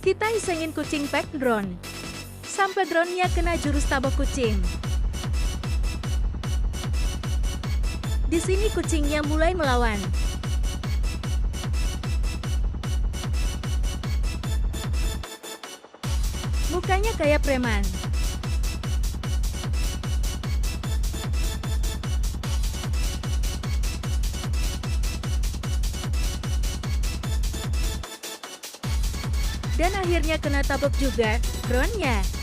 Kita isengin kucing pack drone. Sampai drone-nya kena jurus tabok kucing. Di sini kucingnya mulai melawan. Mukanya kayak preman. Dan akhirnya kena tabok juga drone-nya.